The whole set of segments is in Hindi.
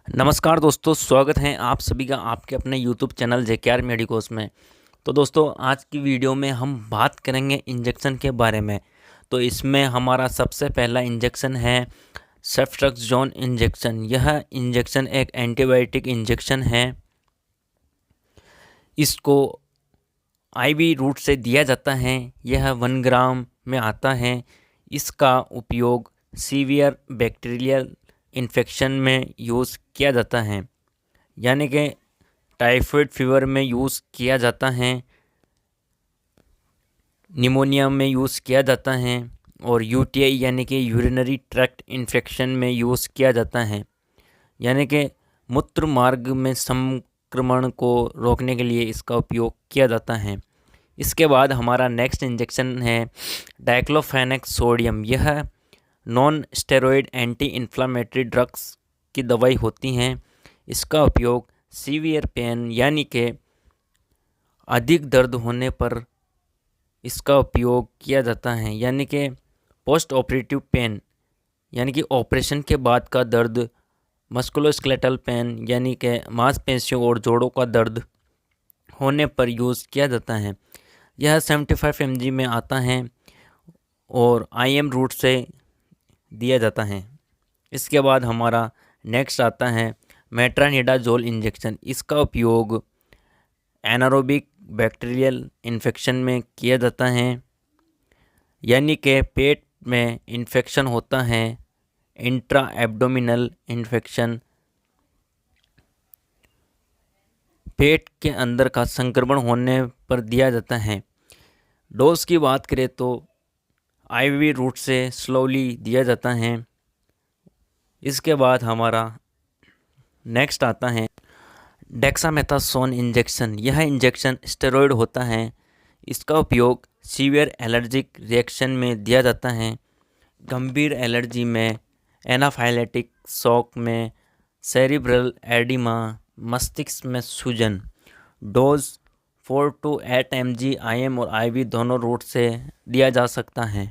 नमस्कार दोस्तों, स्वागत है आप सभी का आपके अपने यूट्यूब चैनल जेकेआर मेडिकोस में। तो दोस्तों, आज की वीडियो में हम बात करेंगे इंजेक्शन के बारे में। तो इसमें हमारा सबसे पहला इंजेक्शन है सेफ्ट्रक्सोन इंजेक्शन। यह इंजेक्शन एक एंटीबायोटिक इंजेक्शन है। इसको आईवी रूट से दिया जाता है। यह 1 ग्राम में आता है। इसका उपयोग सीवियर बैक्टीरियल इन्फेक्शन में यूज़ किया जाता है, यानी कि टाइफाइड फीवर में यूज़ किया जाता है, निमोनिया में यूज़ किया जाता है और यूटीआई यानी कि यूरिनरी ट्रैक्ट इन्फेक्शन में यूज़ किया जाता है, यानी कि मूत्र मार्ग में संक्रमण को रोकने के लिए इसका उपयोग किया जाता है। इसके बाद हमारा नेक्स्ट इंजेक्शन है डाइक्लोफेनेक सोडियम। यह non steroid anti inflammatory drugs की दवाई होती हैं। इसका उपयोग सीवियर पेन यानी कि अधिक दर्द होने पर इसका उपयोग किया जाता है, यानी कि पोस्ट ऑपरेटिव पेन यानी कि ऑपरेशन के बाद का दर्द, मस्कुलोस्केलेटल पेन यानी कि मांसपेशियों और जोड़ों का दर्द होने पर यूज़ किया जाता है। यह 75 mg में आता है और आईएम रूट से दिया जाता है। इसके बाद हमारा नेक्स्ट आता है मेट्रानिडाजोल इंजेक्शन। इसका उपयोग एनारोबिक बैक्टीरियल इन्फेक्शन में किया जाता है, यानी कि पेट में इन्फेक्शन होता है, इंट्रा एब्डोमिनल इन्फेक्शन, पेट के अंदर का संक्रमण होने पर दिया जाता है। डोज की बात करें तो आईवी रूट से स्लोली दिया जाता है। इसके बाद हमारा नेक्स्ट आता है डेक्सामेथासोन इंजेक्शन। यह इंजेक्शन स्टेरॉयड होता है। इसका उपयोग सीवियर एलर्जिक रिएक्शन में दिया जाता है, गंभीर एलर्जी में, एनाफाइलेटिक शॉक में, सेरिब्रल एडिमा, मस्तिष्क में सूजन। डोज 4 to 8 mg आईएम और आईवी दोनों रूट से दिया जा सकता है।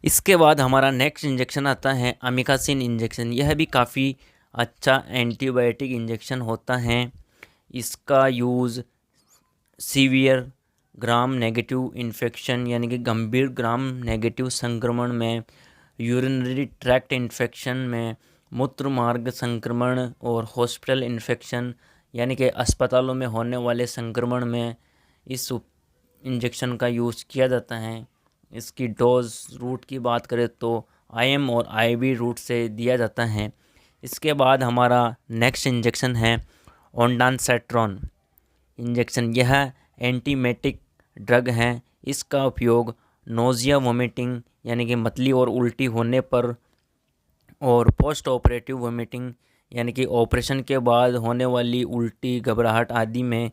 इसके बाद हमारा नेक्स्ट इंजेक्शन आता है अमिकासिन इंजेक्शन। यह भी काफ़ी अच्छा एंटीबायोटिक इंजेक्शन होता है। इसका use severe gram negative infection यानी कि गंभीर ग्राम नेगेटिव संक्रमण में, यूरिनरी ट्रैक्ट इन्फेक्शन में, मूत्र मार्ग संक्रमण और हॉस्पिटल इन्फेक्शन यानी कि अस्पतालों में होने वाले संक्रमण में इस इंजेक्शन का यूज़ किया जाता है। इसकी डोज रूट की बात करें तो आईएम और आईवी रूट से दिया जाता है। इसके बाद हमारा नेक्स्ट इंजेक्शन है ओंडानसेट्रॉन इंजेक्शन। यह एंटीमेटिक ड्रग है। इसका उपयोग नोज़िया, वोमिटिंग यानी कि मतली और उल्टी होने पर और पोस्ट ऑपरेटिव वोमिटिंग यानी कि ऑपरेशन के बाद होने वाली उल्टी, घबराहट आदि में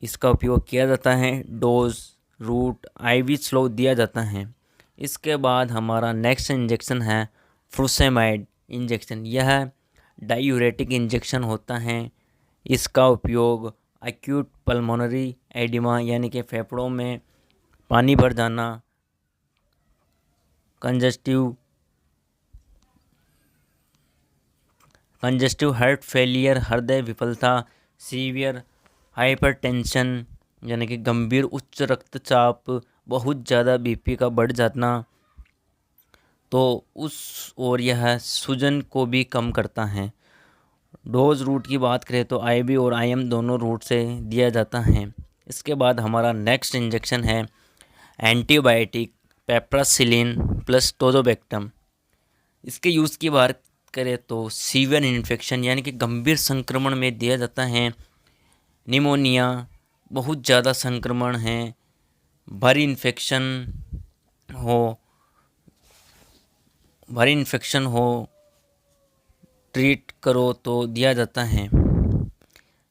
इसका उपयोग किया जाता है। डोज रूट आईवी स्लो दिया जाता है। इसके बाद हमारा नेक्स्ट इंजेक्शन है फ्रुसेमाइड इंजेक्शन। यह डायूरेटिक इंजेक्शन होता है। इसका उपयोग एक्यूट पल्मोनरी एडिमा यानी कि फेफड़ों में पानी भर जाना, कंजस्टिव हार्ट फेलियर, हृदय विफलता, सीवियर हाइपरटेंशन यानी कि गंभीर उच्च रक्तचाप, बहुत ज़्यादा बीपी का बढ़ जाना, तो और यह सूजन को भी कम करता है। डोज रूट की बात करें तो आईवी और आईएम दोनों रूट से दिया जाता है। इसके बाद हमारा नेक्स्ट इंजेक्शन है एंटीबायोटिक पेप्रासिलिन प्लस टोजोबेक्टम। इसके यूज़ की बात करें तो सीवियर इन्फेक्शन यानी कि गंभीर संक्रमण में दिया जाता है, निमोनिया, बहुत ज़्यादा संक्रमण है, भारी इन्फेक्शन हो ट्रीट करो तो दिया जाता है,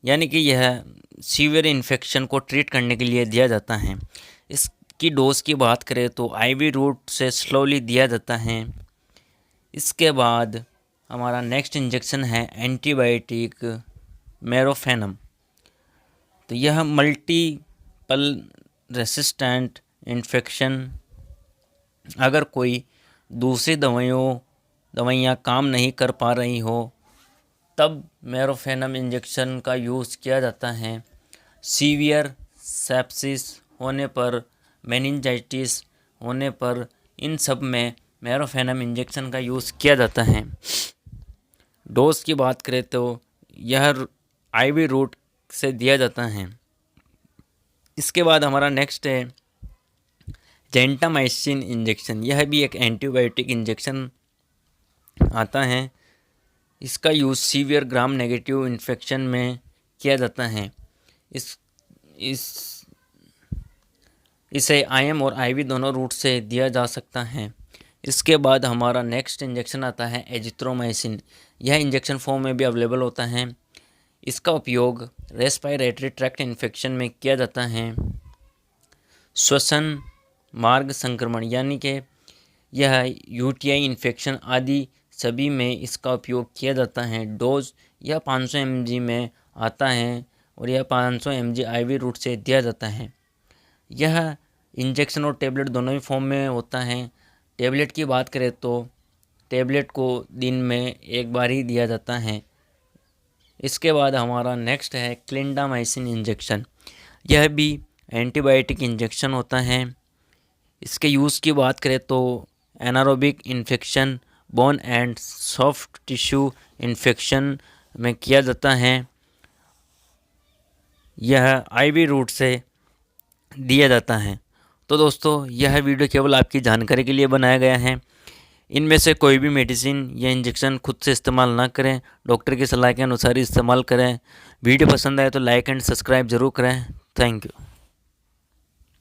यानी कि यह सीवियर इन्फेक्शन को ट्रीट करने के लिए दिया जाता है। इसकी डोज की बात करें तो आईवी रूट से स्लोली दिया जाता है। इसके बाद हमारा नेक्स्ट इंजेक्शन है एंटीबायोटिक मेरोफेनम। तो यह मल्टीपल रेसिस्टेंट इन्फेक्शन, अगर कोई दूसरी दवाइयाँ काम नहीं कर पा रही हो तब मेरोफेनम इंजेक्शन का यूज़ किया जाता है। सीवियर सेप्सिस होने पर, मेनिंजाइटिस होने पर, इन सब में मेरोफेनम इंजेक्शन का यूज़ किया जाता है। डोज की बात करें तो यह आईवी रूट से दिया जाता है। इसके बाद हमारा नेक्स्ट है जेंटामाइसिन इंजेक्शन। यह भी एक एंटीबायोटिक इंजेक्शन आता है। इसका use severe gram negative infection में किया जाता है। इसे आईएम और आईवी दोनों रूट से दिया जा सकता है। इसके बाद हमारा नेक्स्ट इंजेक्शन आता है एजिथ्रोमाइसिन। यह इंजेक्शन फॉर्म में भी अवेलेबल होता है। इसका उपयोग रेस्पिरेटरी ट्रैक्ट इन्फेक्शन में किया जाता है। श्वसन मार्ग संक्रमण यानी कि यह यूटीआई इन्फेक्शन आदि सभी में इसका उपयोग किया जाता है। डोज यह 500 mg में आता है और यह 500 mg आईवी रूट से दिया जाता है। यह इंजेक्शन और टेबलेट दोनों ही फॉर्म में होता है। टेबलेट की बात करें तो टेबलेट को दिन में एक बार ही दिया जाता है। इसके बाद हमारा नेक्स्ट है क्लिंडामाइसिन इंजेक्शन। यह भी एंटीबायोटिक इंजेक्शन होता है। इसके यूज़ की बात करें तो anaerobic infection, bone and soft tissue infection में किया जाता है। यह आईवी रूट से दिया जाता है। तो दोस्तों, यह वीडियो केवल आपकी जानकारी के लिए बनाया गया है। इनमें से कोई भी मेडिसिन या इंजेक्शन खुद से इस्तेमाल ना करें, डॉक्टर की सलाह के अनुसार ही इस्तेमाल करें। वीडियो पसंद आए तो लाइक एंड सब्सक्राइब ज़रूर करें। Thank you.